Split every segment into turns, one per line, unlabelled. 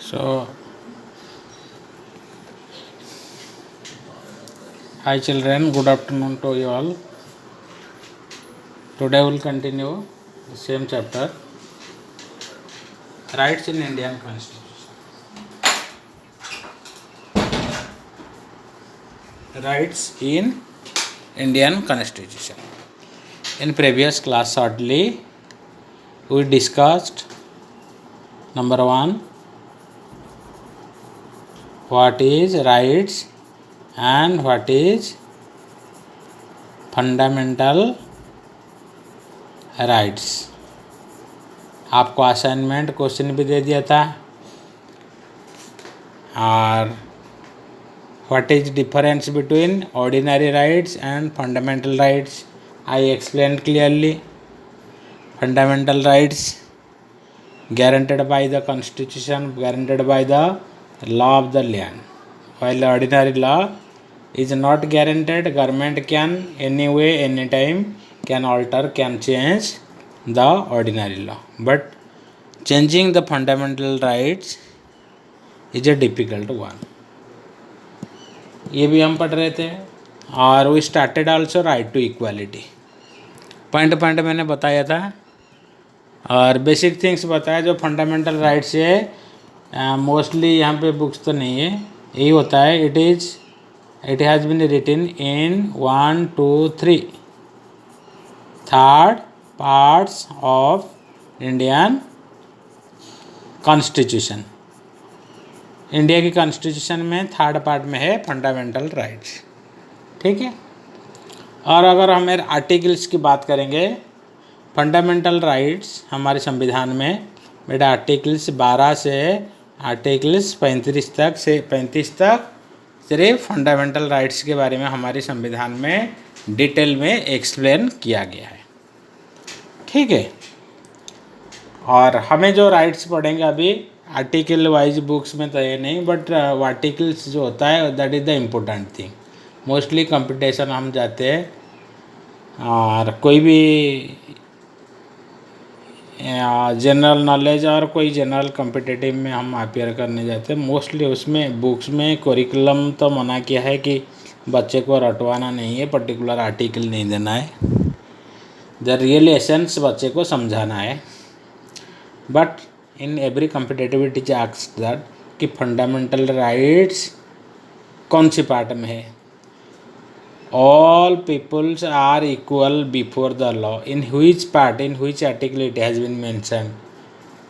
So, hi children, good afternoon to you all. Today we will continue the same chapter, Rights in Indian Constitution. Rights in Indian Constitution. In previous class shortly, we discussed number 1, what is rights and what is fundamental rights. आपको assignment question भी दे दिया था. और what is difference between ordinary rights and fundamental rights I explain clearly. Fundamental rights guaranteed by the constitution, guaranteed by the law of the land, while ordinary law is not guaranteed. Government can anyway, anytime can alter, can change the ordinary law, but changing the fundamental rights is a difficult one. ये भी हम पढ़ रहे थे. और we started also right to equality. Point मैंने बताया था और बेसिक थिंग्स बताया. जो फंडामेंटल राइट्स है मोस्टली यहाँ पे बुक्स तो नहीं है, यही होता है. It has been written in 1, 2, 3 third parts of Indian constitution. India की कॉन्स्टिट्यूशन में थर्ड पार्ट में है फंडामेंटल राइट्स. ठीक है. और अगर हम आर्टिकल्स की बात करेंगे, फंडामेंटल राइट्स हमारे संविधान में बेटा आर्टिकल्स 12 से आर्टिकल्स 35 तक सिर्फ फंडामेंटल राइट्स के बारे में हमारे संविधान में डिटेल में एक्सप्लेन किया गया है. ठीक है. और हमें जो राइट्स पढ़ेंगे अभी आर्टिकल वाइज बुक्स में तो ये नहीं, बट आर्टिकल्स जो होता है that is the important thing. Mostly competition हम जाते हैं और कोई भी जनरल नॉलेज और कोई जनरल कॉम्पिटिटिव में हम अपियर करने जाते हैं, मोस्टली उसमें बुक्स में करिकुलम तो मना किया है कि बच्चे को रटवाना नहीं है, पर्टिकुलर आर्टिकल नहीं देना है, द रियल एसेंस बच्चे को समझाना है. But in every competitive it is asked that कि फंडामेंटल राइट्स कौन सी पार्ट में है. All peoples are equal before the law. In which part, in which article it has been mentioned?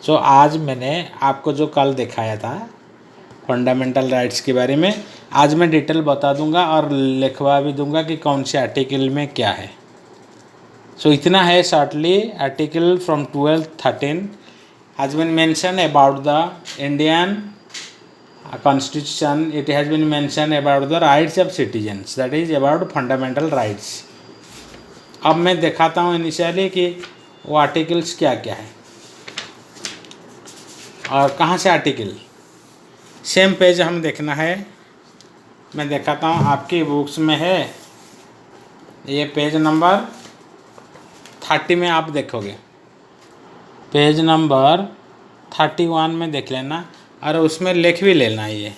So आज मैंने आपको जो कल दिखाया था फंडामेंटल राइट्स के बारे में, आज मैं डिटेल बता दूंगा और लिखवा भी दूंगा कि कौन से आर्टिकल में क्या है. सो इतना है shortly. Article from 12, 13 has been mentioned about the Indian Constitution. It has been mentioned about the rights of citizens, that is about fundamental rights. अब मैं दिखाता हूँ इनिशियली कि वो आर्टिकल्स क्या क्या है और कहाँ से आर्टिकल. सेम पेज हम देखना है. मैं दिखाता हूँ आपकी बुक्स में है, ये पेज नंबर 30 में आप देखोगे. पेज नंबर 31 में देख लेना और उसमें लिख भी लेना. ये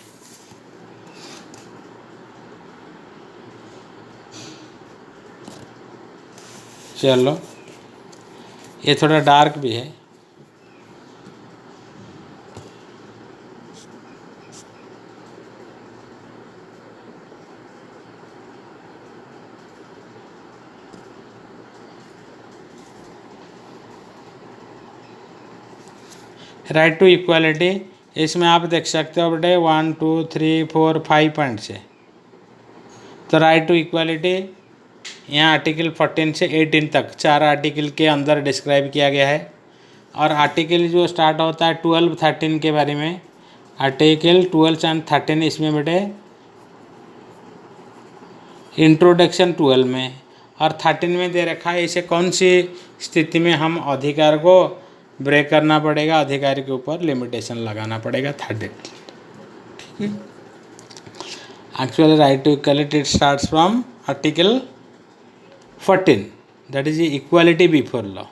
चलो, ये थोड़ा डार्क भी है. राइट टू इक्वालिटी, इसमें आप देख सकते हो बेटे 1, 2, 3, 4, 5 पॉइंट्स है. तो राइट टू इक्वालिटी यहाँ आर्टिकल 14 से 18 तक 4 आर्टिकल के अंदर डिस्क्राइब किया गया है. और आर्टिकल जो स्टार्ट होता है 12, 13 के बारे में, आर्टिकल 12 एंड 13 इसमें बेटे इंट्रोडक्शन 12 में और 13 में दे रखा है इसे कौन सी स्थिति में हम अधिकार को ब्रेक करना पड़ेगा, अधिकारी के ऊपर लिमिटेशन लगाना पड़ेगा. 13. ठीक है. Actually right to equality starts from article 14, that is equality before law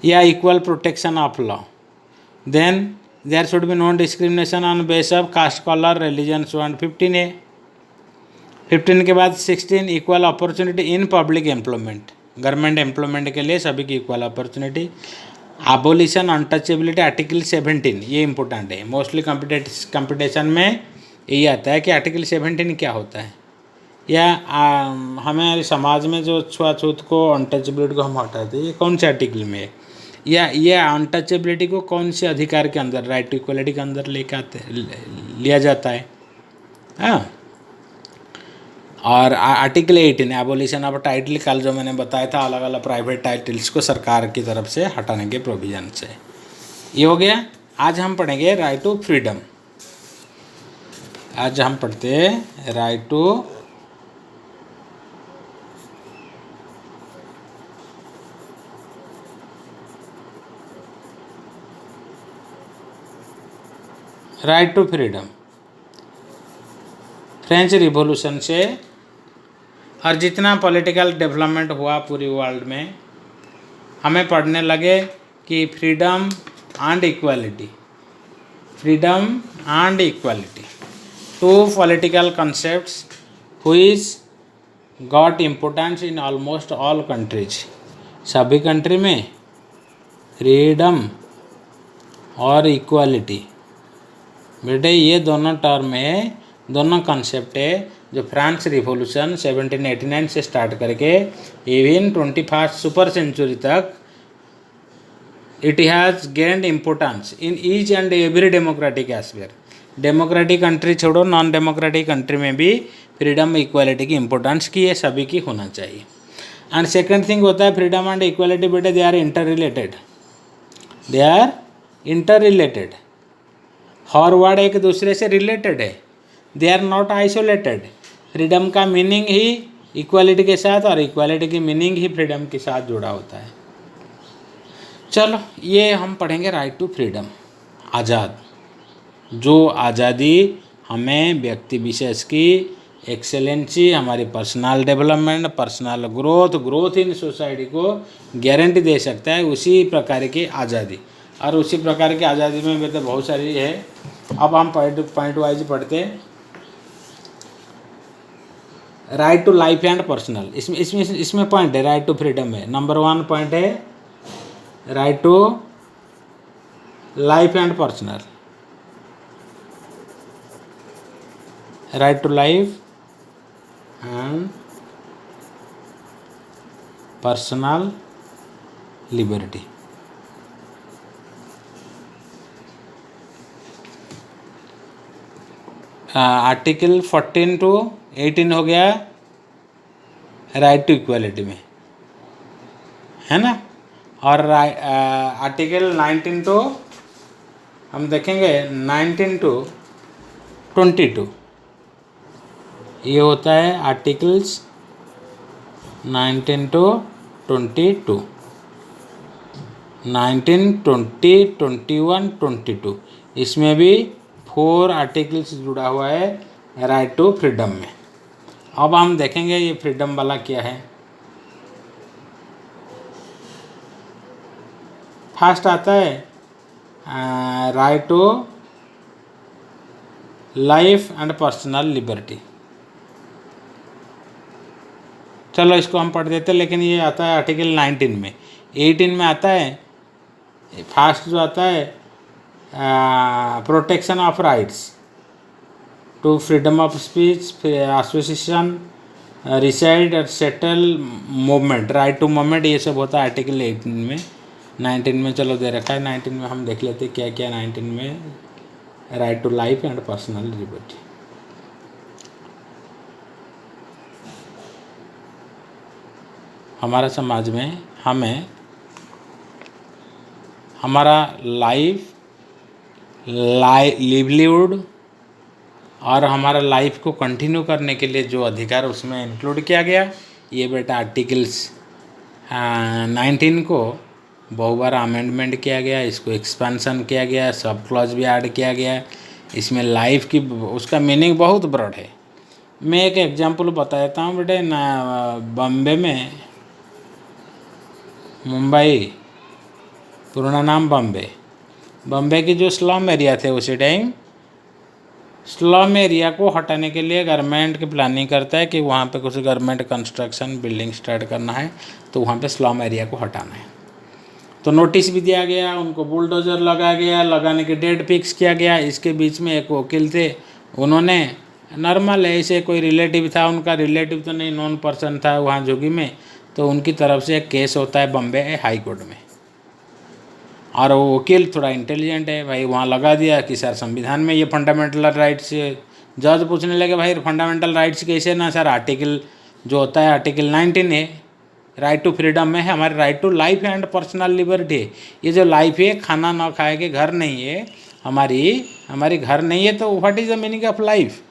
या equal protection of law. Then there should be non discrimination on base of caste colour religion so and 15 है। 15 के बाद 16 equal opportunity in public employment, government employment के लिए सभी की equal opportunity. Abolition untouchability article 17, ये important है, mostly competition में यही आता है कि आर्टिकल 17 क्या होता है, या हमारे समाज में जो छुआछूत को अनटचेबिलिटी को हम हटाते हैं, ये कौन से आर्टिकल में है, या ये अनटचेबिलिटी को कौन से अधिकार के अंदर, राइट टू इक्वलिटी के अंदर लेके आते लिया जाता है। हाँ, और आर्टिकल 18 एबोलिशन ऑफ टाइटल, कल जो मैंने बताया था अलग अलग प्राइवेट टाइटल्स को सरकार की तरफ से हटाने के प्रोविजन से, ये हो गया। आज हम पढ़ेंगे राइट टू फ्रीडम। आज हम पढ़ते हैं right to freedom. French revolution से और जितना पॉलिटिकल डेवलपमेंट हुआ पूरी वर्ल्ड में, हमें पढ़ने लगे कि freedom and equality, freedom and equality, two political concepts which got importance in almost all countries. सभी कंट्री में फ्रीडम और इक्वालिटी, बेटे ये दोनों टर्म है, दोनों कॉन्सेप्ट है जो फ्रांस रिवॉल्यूशन 1789 से स्टार्ट करके इवन 21st सुपर सेंचुरी तक it has gained importance in each and every democratic aspire. Democratic country छोड़ो, नॉन डेमोक्रेटिक कंट्री में भी फ्रीडम इक्वालिटी की इम्पोर्टेंस की है, सभी की होना चाहिए। एंड सेकेंड थिंग होता है फ्रीडम एंड इक्वालिटी, बेटे they are inter related, they are inter related, हर वर्ड एक दूसरे से रिलेटेड है, they are not isolated. Freedom का मीनिंग ही इक्वालिटी के साथ और इक्वालिटी की मीनिंग ही फ्रीडम के साथ जुड़ा होता है। चलो ये हम पढ़ेंगे राइट टू फ्रीडम, आज़ाद, जो आज़ादी हमें व्यक्ति विशेष की एक्सेलेंसी, हमारी personal development, personal growth in society को गारंटी दे सकता है, उसी प्रकार की आज़ादी। और उसी प्रकार की आज़ादी में भी तो बहुत सारी है। अब हम पॉइंट वाइज पढ़ते हैं। Right to life and personal, इसमें पॉइंट है, राइट टू फ्रीडम है। नंबर 1 पॉइंट है right to life and personal, right to life and personal liberty. Article 14 to 18 हो गया राइट टू इक्वालिटी में, है ना। और आर्टिकल 19 to हम देखेंगे 19 to 22, ये होता है आर्टिकल्स 19 to 22, 19, 20, 21, 22, इसमें भी 4 आर्टिकल्स जुड़ा हुआ है राइट टू फ्रीडम में। अब हम देखेंगे ये फ्रीडम वाला क्या है। फर्स्ट आता है right to life and personal liberty. चलो इसको हम पढ़ देते, लेकिन ये आता है आर्टिकल 19 में। 18 में आता है फर्स्ट जो आता है protection of rights to freedom of speech, association, reside और settle, movement, right to movement, ये सब होता है आर्टिकल 18 में। 19 में चलो दे रखा है, 19 में हम देख लेते क्या क्या 19 में right to life and personal liberty. हमारा समाज में हमें हमारा लिवलीहुड और हमारा लाइफ को कंटिन्यू करने के लिए जो अधिकार उसमें इंक्लूड किया गया, ये बेटा आर्टिकल्स 19 को बहु बार अमेंडमेंट किया गया, इसको एक्सपेंशन किया गया, सब क्लॉज भी ऐड किया गया। इसमें लाइफ की उसका मीनिंग बहुत ब्रॉड है। मैं एक एग्जांपल बता देता हूँ बेटे। बॉम्बे में, मुंबई, पूरा नाम बॉम्बे, बॉम्बे की जो स्लम एरिया थे उसी टाइम, स्लम एरिया को हटाने के लिए गवर्नमेंट की प्लानिंग करता है कि वहाँ पे कुछ गवर्नमेंट कंस्ट्रक्शन बिल्डिंग स्टार्ट करना है, तो वहाँ पे स्लम एरिया को हटाना है। तो नोटिस भी दिया गया, उनको बुलडोज़र लगाया गया, लगाने की डेट फिक्स किया गया। इसके बीच में एक वकील थे, उन्होंने नॉर्मल ऐसे कोई रिलेटिव था, उनका रिलेटिव तो नहीं, नॉन पर्सन था वहाँ जोगी में, तो उनकी तरफ से एक केस होता है बॉम्बे हाई कोर्ट में। और वो वकील थोड़ा इंटेलिजेंट है भाई, वहाँ लगा दिया कि सर संविधान में ये फंडामेंटल राइट्स। जज पूछने लगे भाई फंडामेंटल राइट्स कैसे ना सर, आर्टिकल जो होता है आर्टिकल 19 है, राइट टू फ्रीडम में है, हमारे right to life and personal liberty. ये जो लाइफ है, खाना ना खाए के घर नहीं है, हमारी घर नहीं है, तो what is the meaning of life?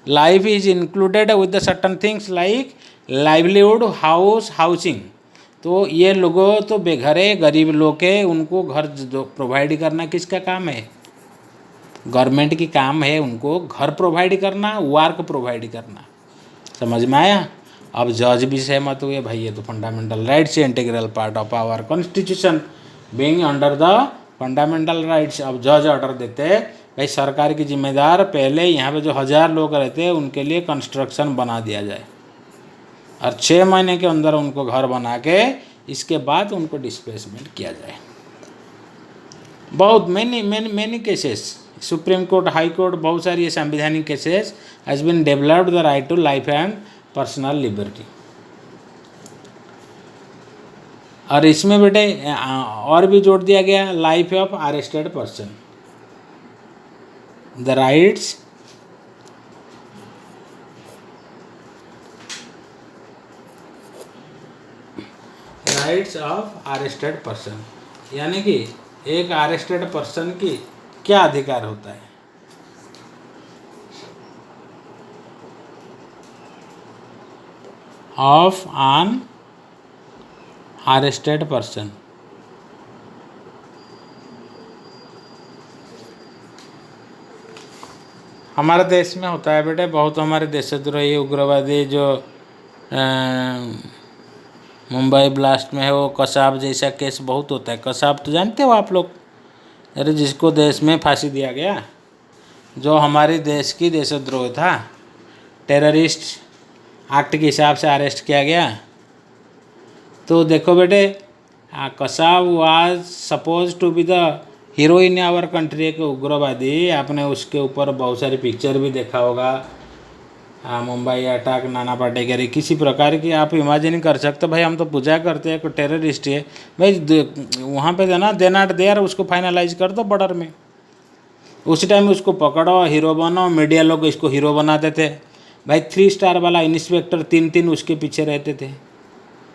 Life is included with the certain things like livelihood, house, housing. तो ये लोगों तो बेघर है, गरीब लोग है, उनको घर जो प्रोवाइड करना किसका काम है? गवर्नमेंट की काम है उनको घर प्रोवाइड करना, वर्क प्रोवाइड करना। समझ में आया? अब जज भी सहमत हुए, भाई ये तो फंडामेंटल राइट्स है, integral part of our constitution being under the fundamental rights. अब जज ऑर्डर देते हैं, भाई सरकार की जिम्मेदार, पहले यहाँ पे जो 1000 लोग रहते हैं उनके लिए कंस्ट्रक्शन बना दिया जाए, और 6 महीने के अंदर उनको घर बना के इसके बाद उनको डिस्प्लेसमेंट किया जाए। बहुत many cases, Supreme Court, High Court, बहुत सारी ये संवैधानिक cases has been developed the right to life and personal liberty. और इसमें बेटे और भी जोड़ दिया गया, life of arrested person, the rights of arrested person, यानी कि एक अरेस्टेड पर्सन की क्या अधिकार होता है। ऑफ एन अरेस्टेड पर्सन, हमारे देश में होता है बेटे बहुत, हमारे देशद्रोही उग्रवादी जो मुंबई ब्लास्ट में है, वो कसाब जैसा केस बहुत होता है। कसाब तो जानते हो आप लोग, अरे जिसको देश में फांसी दिया गया, जो हमारे देश की देशद्रोह था, टेररिस्ट एक्ट के हिसाब से अरेस्ट किया गया। तो देखो बेटे, Kasab was suppose to be the hero in our country के उग्रवादी। आपने उसके ऊपर बहुत सारी पिक्चर भी देखा होगा, मुंबई अटैक, नाना पाटेकर, किसी प्रकार की आप इमेजिन कर सकते भाई, हम तो पूजा करते हैं, कोई टेररिस्ट है भाई, वहाँ पे देना देना देर उसको फाइनलाइज कर दो बॉर्डर में। उसी टाइम उसको पकड़ो, हीरो बनो, मीडिया लोग इसको हीरो बनाते थे भाई। 3 स्टार वाला इंस्पेक्टर 3 उसके पीछे रहते थे।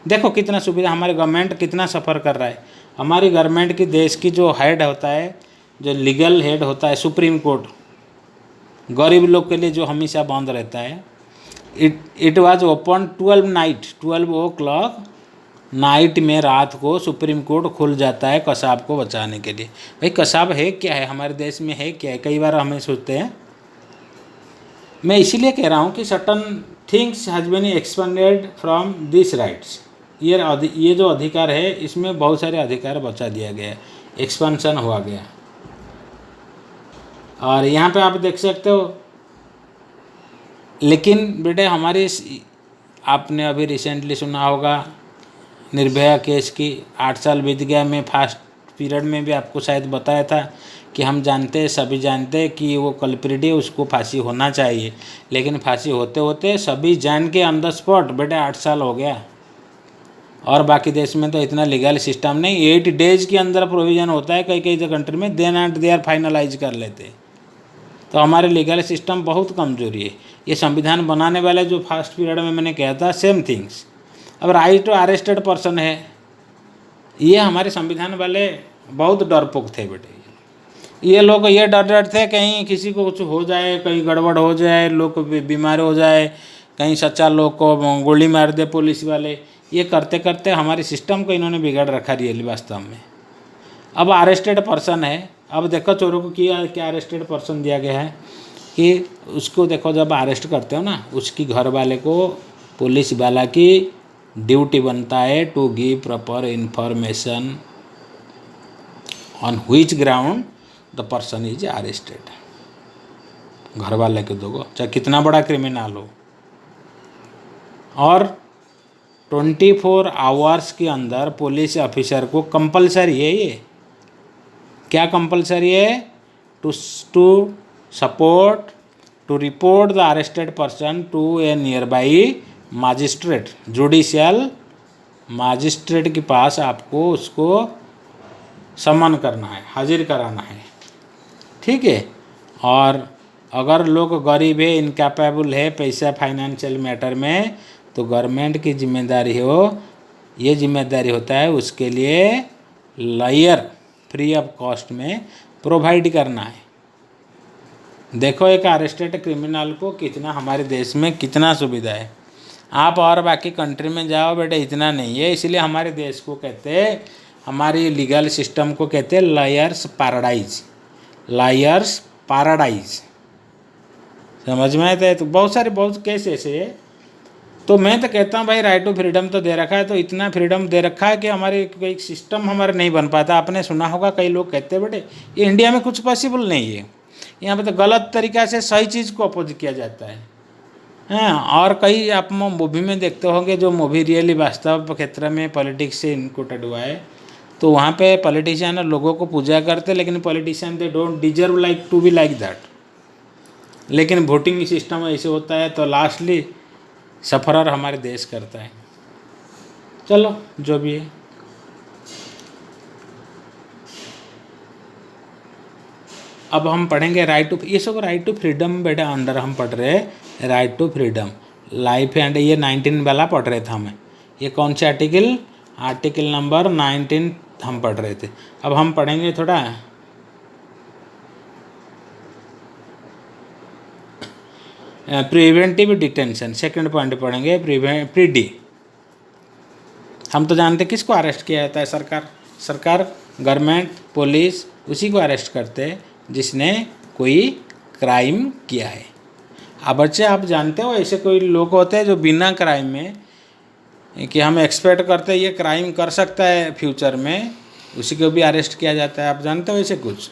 देखो कितना सुविधा, हमारे गवर्नमेंट कितना सफ़र कर रहा है। हमारी गवर्नमेंट की, देश की जो हेड होता है, जो लीगल हेड होता है, सुप्रीम कोर्ट, गरीब लोग के लिए जो हमेशा बंद रहता है। इट वाज ओपन 12 नाइट में, रात को सुप्रीम कोर्ट खुल जाता है कसाब को बचाने के लिए। भाई कसाब है क्या है, हमारे देश में है क्या है, कई बार हमें सोचते हैं। मैं इसीलिए कह रहा हूँ कि certain things has been expanded from this rights. ये जो अधिकार है, इसमें बहुत सारे अधिकार बचा दिया गया है, एक्सपेंशन हुआ गया। और यहाँ पे आप देख सकते हो, लेकिन बेटे हमारी, आपने अभी रिसेंटली सुना होगा निर्भया केस की, 8 साल बीत गया। मैं फास्ट पीरियड में भी आपको शायद बताया था कि हम जानते, सभी जानते कि वो कल्प्रिट है, उसको फांसी होना चाहिए, लेकिन फांसी होते होते सभी जान के ऑन द स्पॉट बेटे 8 साल हो गया। और बाकी देश में तो इतना लीगल सिस्टम नहीं, 8 डेज के अंदर प्रोविज़न होता है, कई कई कंट्री में देन एंड देयर फाइनलाइज कर लेते। तो हमारे लीगल सिस्टम बहुत कमजोरी है। ये संविधान बनाने वाले जो फास्ट पीरियड में मैंने कहा था, सेम थिंग्स। अब राइट टू अरेस्टेड पर्सन है, ये हमारे संविधान वाले बहुत डरपोक थे बेटे। ये लोग ये डर थे कहीं किसी को कुछ हो जाए, कहीं गड़बड़ हो जाए, लोग बीमार हो जाए, कहीं सच्चा लोग को गोली मार दे पुलिस वाले। ये करते करते हमारे सिस्टम को इन्होंने बिगाड़ रखा रियली वास्तव में। अब अरेस्टेड पर्सन है, अब देखो चोरों को क्या अरेस्टेड पर्सन दिया गया है कि उसको देखो, जब अरेस्ट करते हो ना, उसकी घर वाले को पुलिस वाला की ड्यूटी बनता है to give proper information on which ground the person is arrested. घर वाले को दोगे, चाहे कितना बड़ा क्रिमिनल हो। और 24 आवर्स के अंदर पुलिस ऑफिसर को कंपलसरी है ये। क्या कंपलसरी है? To support to report the arrested person to a nearby magistrate. Judicial magistrate के पास आपको उसको समन करना है, हाजिर कराना है, ठीक है। और अगर लोग गरीब है, इनकैपेबल है पैसा फाइनेंशियल मैटर में, तो गवर्नमेंट की जिम्मेदारी हो, ये जिम्मेदारी होता है उसके लिए लॉयर फ्री ऑफ कॉस्ट में प्रोवाइड करना है। देखो एक अरेस्टेड क्रिमिनल को कितना हमारे देश में कितना सुविधा है। आप और बाकी कंट्री में जाओ बेटे इतना नहीं है। इसलिए हमारे देश को कहते हैं, हमारी लीगल सिस्टम को कहते हैं लॉयर्स पैराडाइज। लॉयर्स पैराडाइज समझ में आते हैं। तो बहुत केस ऐसे है। तो मैं तो कहता हूँ भाई राइट टू फ्रीडम तो दे रखा है, तो इतना फ्रीडम दे रखा है कि हमारे कोई सिस्टम हमारा नहीं बन पाता। आपने सुना होगा कई लोग कहते हैं बेटे ये इंडिया में कुछ पॉसिबल नहीं है, यहाँ पे तो गलत तरीक़ा से सही चीज़ को अपोज किया जाता है। हाँ, और कई आप मूवी में देखते होंगे जो मूवी रियली वास्तव क्षेत्र में पॉलिटिक्स से इनकोटेड हुआ है, तो वहाँ पे पॉलिटिशियन लोगों को पूजा करते, लेकिन politician they don't deserve like to be like that. लेकिन वोटिंग सिस्टम ऐसे होता है तो लास्टली सफरर हमारे देश करता है। चलो जो भी है। अब हम पढ़ेंगे राइट टू, ये सब राइट टू फ्रीडम बेटा अंडर हम पढ़ रहे हैं right to freedom life and, ये 19 वाला पढ़ रहे थे हमें। ये कौन से आर्टिकल? आर्टिकल नंबर 19 हम पढ़ रहे थे। अब हम पढ़ेंगे थोड़ा प्रिवेंटिव डिटेंशन, सेकंड पॉइंट पढ़ेंगे प्रीडी। हम तो जानते किसको अरेस्ट किया जाता है? सरकार गवर्नमेंट पुलिस उसी को अरेस्ट करते हैं जिसने कोई क्राइम किया है। अब बच्चे आप जानते हो ऐसे कोई लोग होते हैं जो बिना क्राइम में, कि हम एक्सपेक्ट करते हैं ये क्राइम कर सकता है फ्यूचर में, उसी को भी अरेस्ट किया जाता है। आप जानते हो ऐसे कुछ?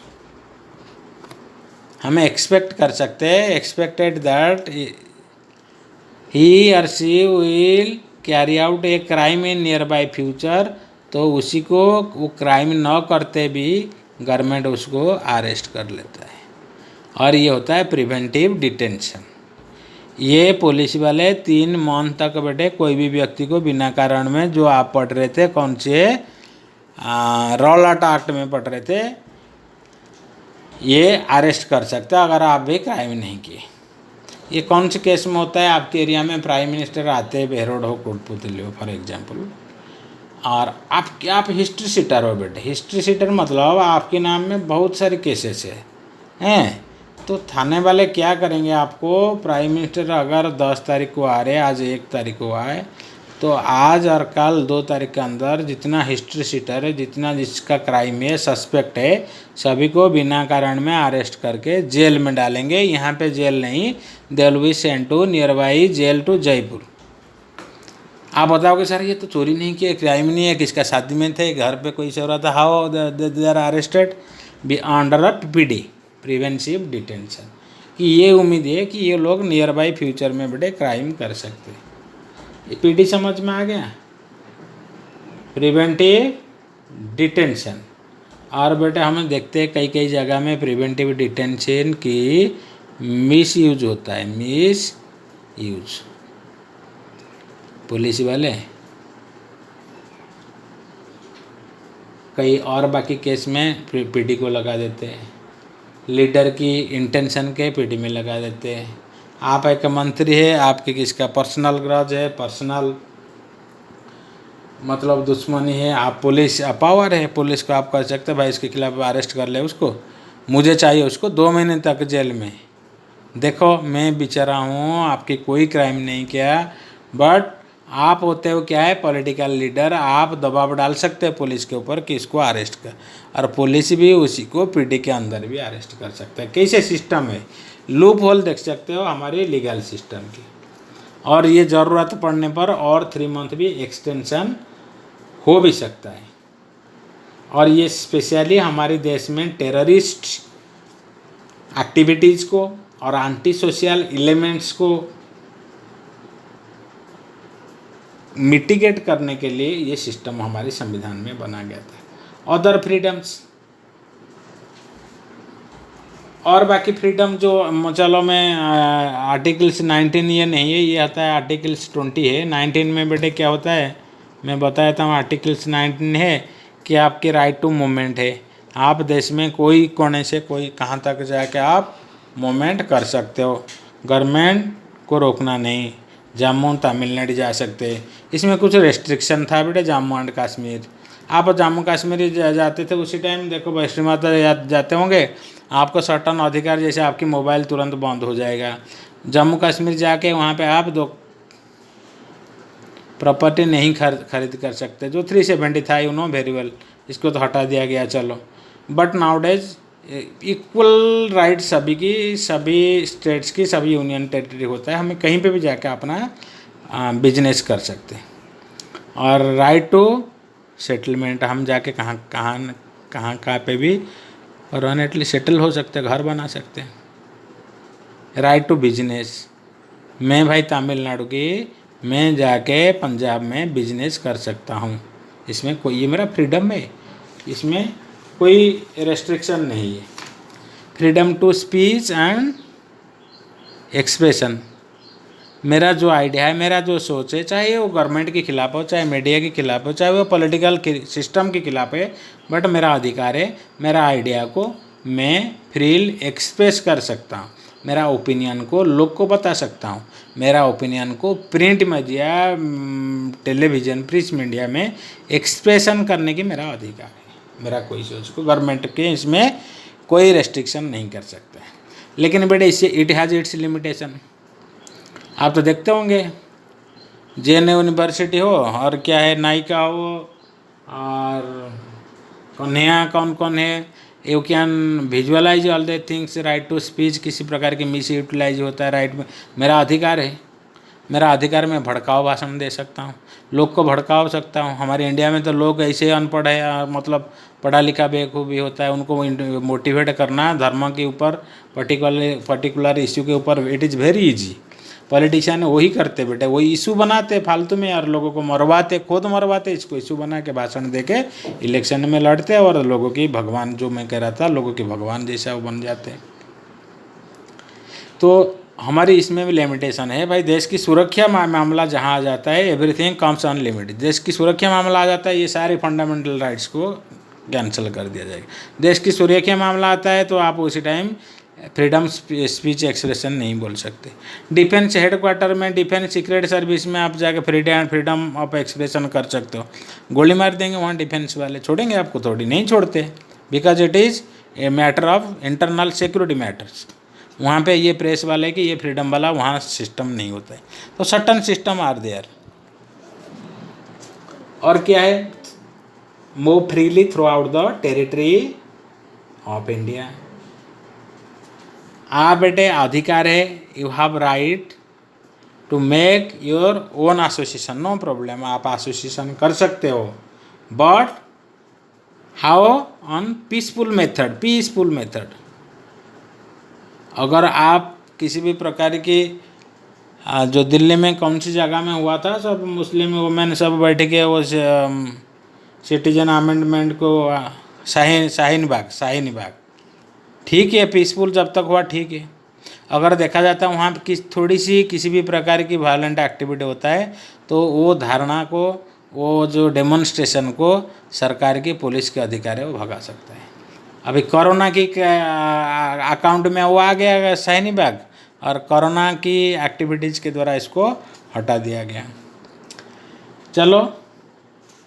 हमें एक्सपेक्ट कर सकते हैं, एक्सपेक्टेड दैट ही और she will carry out a crime in near by future, तो उसी को वो क्राइम न करते भी गवर्नमेंट उसको अरेस्ट कर लेता है। और ये होता है प्रिवेंटिव डिटेंशन। ये पुलिस वाले 3 मंथ तक बेटे कोई भी व्यक्ति को बिना कारण में, जो आप पढ़ रहे थे कौन से रॉलट एक्ट में पढ़ रहे थे, ये अरेस्ट कर सकता है अगर आप भी क्राइम नहीं किए। ये कौन से केस में होता है? आपके एरिया में प्राइम मिनिस्टर आते हैं, बेहरोड हो, कोटपुतली हो फॉर एग्जांपल, और आप हिस्ट्री सीटर हो बेटे। हिस्ट्री सीटर मतलब आपके नाम में बहुत सारे केसेस हैं। तो थाने वाले क्या करेंगे? आपको प्राइम मिनिस्टर अगर 10 तारीख को आ रहे, आज 1 तारीख को आए, तो आज और कल 2 तारीख के अंदर जितना हिस्ट्री सीटर है, जितना जिसका क्राइम है, सस्पेक्ट है, सभी को बिना कारण में अरेस्ट करके जेल में डालेंगे। यहाँ पे जेल नहीं, they will be sent to nearby jail to Jaipur. आप बताओगे सर ये तो चोरी नहीं किया, क्राइम नहीं है, किसका शादी में थे, घर पे कोई सो रहा था, how they are arrested be under a PD, preventive detention. कि ये उम्मीद है कि ये लोग नियर बाई फ्यूचर में बेटे क्राइम कर सकते हैं। ये पीडी समझ में आ गया? Preventive detention. और बेटे हमें देखते हैं कई जगह में प्रिवेंटिव डिटेंशन की मिस यूज होता है, मिस यूज। पुलिस वाले कई और बाकी केस में पीडी को लगा देते हैं, लीडर की इंटेंशन के पीडी में लगा देते हैं। आप एक मंत्री है, आपके किसका पर्सनल ग्रज है, पर्सनल मतलब दुश्मनी है, आप पुलिस पावर है, पुलिस को आप कह सकते हैं भाई इसके खिलाफ अरेस्ट कर ले उसको, मुझे चाहिए उसको 2 महीने तक जेल में। देखो मैं बेचारा हूँ, आपकी कोई क्राइम नहीं किया, बट आप होते हो क्या है पॉलिटिकल लीडर, आप दबाव डाल सकते हैं पुलिस के ऊपर कि इसको अरेस्ट कर, और पुलिस भी उसी को पीडी के अंदर भी अरेस्ट कर सकता है। कैसे सिस्टम है, लूप होल देख सकते हो हमारी लीगल सिस्टम की। और ये ज़रूरत पड़ने पर और 3 मंथ भी एक्सटेंशन हो भी सकता है। और ये स्पेशली हमारे देश में टेररिस्ट एक्टिविटीज़ को और एंटी सोशल एलिमेंट्स को मिटिगेट करने के लिए ये सिस्टम हमारे संविधान में बना गया था। अदर फ्रीडम्स और बाकी फ्रीडम जो, चलो मैं आर्टिकल्स 19 ये नहीं है, ये आता है आर्टिकल्स 20 है। 19 में बेटे क्या होता है मैं बताता हूँ। आर्टिकल्स 19 है कि आपकी राइट टू मूवमेंट है, आप देश में कोई कोने से कोई कहाँ तक जाके आप मूवमेंट कर सकते हो, गवर्नमेंट को रोकना नहीं। जम्मू तमिलनाडु जा सकते, इसमें कुछ रेस्ट्रिक्शन था बेटे। जम्मू एंड कश्मीर, आप जम्मू कश्मीर जाते थे उसी टाइम देखो वैष्णो माता जाते होंगे, आपको सर्टन अधिकार जैसे आपकी मोबाइल तुरंत बंद हो जाएगा। जम्मू कश्मीर जाके वहाँ पे आप दो प्रॉपर्टी नहीं खरीद कर सकते, जो 370 था, यू नो वेरी वेल। इसको तो हटा दिया गया चलो। But now days equal right सभी की, सभी स्टेट्स की, सभी यूनियन टेरिटरी होता है, हमें कहीं पे भी जाके अपना बिजनेस कर सकते हैं। और राइट टू सेटलमेंट, हम जाके कहाँ पे भी परमानेंटली सेटल हो सकते हैं, घर बना सकते हैं। राइट टू बिजनेस, मैं भाई तमिलनाडु की, मैं जाके पंजाब में बिजनेस कर सकता हूँ, इसमें कोई, ये मेरा फ्रीडम है, इसमें कोई रेस्ट्रिक्शन नहीं है। Freedom to speech and expression, मेरा जो आइडिया है, मेरा जो सोच है, चाहे वो गवर्नमेंट के खिलाफ हो, चाहे मीडिया के खिलाफ हो, चाहे वो पॉलिटिकल सिस्टम के खिलाफ है, बट मेरा अधिकार है, मेरा आइडिया को मैं फ्रीली एक्सप्रेस कर सकता हूँ, मेरा ओपिनियन को लोग को बता सकता हूँ, मेरा ओपिनियन को print media, television, print media में एक्सप्रेशन करने की मेरा अधिकार है। मेरा कोई सोच को गवर्नमेंट के इसमें कोई रेस्ट्रिक्शन नहीं कर सकता है। लेकिन बेटे इससे इट हैज़ इट्स लिमिटेशन। आप तो देखते होंगे JNU यूनिवर्सिटी हो और क्या है, नायिका हो और कन्हैया कौन कौन है, you can visualise all the things. Right to speech किसी प्रकार की मिस यूटिलाइज होता है, राइट में मेरा अधिकार है, मेरा अधिकार में भड़काऊ भाषण दे सकता हूँ, लोग को भड़का सकता हूँ। हमारे इंडिया में तो लोग ऐसे अनपढ़ है, मतलब पढ़ा लिखा बेवकूफ़ भी होता है, उनको मोटिवेट करना धर्म के ऊपर, पर्टिकुलर इश्यू के ऊपर, it is very easy. Politician वही करते बेटे, वही इशू बनाते फालतू में, और लोगों को मरवाते, खुद मरवाते, इसको इशू बना के भाषण दे के इलेक्शन में लड़ते, और लोगों की भगवान, जो मैं कह रहा था, लोगों के भगवान जैसा वो बन जाते। तो हमारी इसमें भी लिमिटेशन है भाई। देश की सुरक्षा मामला जहाँ आ जाता है, एवरीथिंग कम्स ऑन लिमिट। देश की सुरक्षा मामला आ जाता है, ये सारे फंडामेंटल राइट्स को कैंसिल कर दिया जाएगा। देश की सुरक्षा मामला आता है तो आप उसी टाइम फ्रीडम स्पीच एक्सप्रेशन नहीं बोल सकते। डिफेंस हेडक्वार्टर में, डिफेंस सीक्रेट सर्विस में आप जाके फ्रीडम ऑफ एक्सप्रेशन कर सकते हो। गोली मार देंगे वहाँ डिफेंस वाले, छोड़ेंगे आपको? थोड़ी नहीं छोड़ते, because it is a matter of internal security matters. वहाँ पे ये प्रेस वाले की, ये फ्रीडम वाला वहाँ सिस्टम नहीं होता है। तो सर्टन सिस्टम आर देयर। और क्या है, move freely throughout the territory of India. आप बेटे अधिकार है, you have right to make your own association, no problem, आप एसोसिएशन कर सकते हो, but how, on peaceful method. अगर आप किसी भी प्रकार की, जो दिल्ली में कौन सी जगह में हुआ था, सब मुस्लिम वुमेन सब बैठ के वो सिटीजन अमेंडमेंट को, शाहीन बाग, ठीक है, पीसफुल जब तक हुआ ठीक है। अगर देखा जाता है वहाँ पर थोड़ी सी किसी भी प्रकार की वायलेंट एक्टिविटी होता है, तो वो धारणा को, वो जो डेमोन्स्ट्रेशन को सरकार की, पुलिस के अधिकारी वो भगा सकता है। अभी कोरोना की अकाउंट में वो आ गया शाहीन बाग, और कोरोना की एक्टिविटीज़ के द्वारा इसको हटा दिया गया। चलो,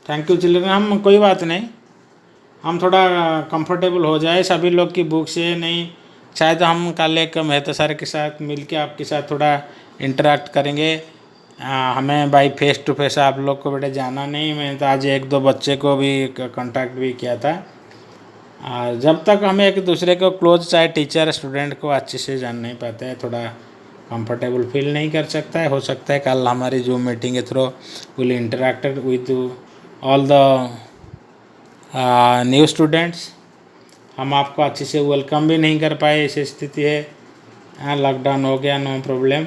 थैंक यू चिल्ड्रन। हम कोई बात नहीं, हम थोड़ा कंफर्टेबल हो जाए सभी लोग की बुक से, नहीं शायद हम कल एक मेहता सर के साथ मिलके आपके साथ थोड़ा इंटरेक्ट करेंगे। हमें भाई फेस टू फेस आप लोग को बेटे जाना नहीं, मैंने तो आज एक दो बच्चे को भी कांटेक्ट भी किया था। जब तक हमें एक दूसरे को क्लोज, चाहे टीचर स्टूडेंट को अच्छे से जान नहीं पाते हैं, थोड़ा कंफर्टेबल फील नहीं कर सकता है। हो सकता है कल हमारी जूम मीटिंग के through will interacted with all the new students. हम आपको अच्छे से वेलकम भी नहीं कर पाए, ऐसी स्थिति है। हाँ, लॉकडाउन हो गया, नो प्रॉब्लम।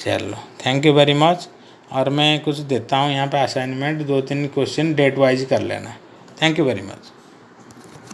चलो, थैंक यू वेरी मच। और मैं कुछ देता हूँ यहाँ पे असाइनमेंट, 2-3 क्वेश्चन डेट वाइज कर लेना। Thank you very much.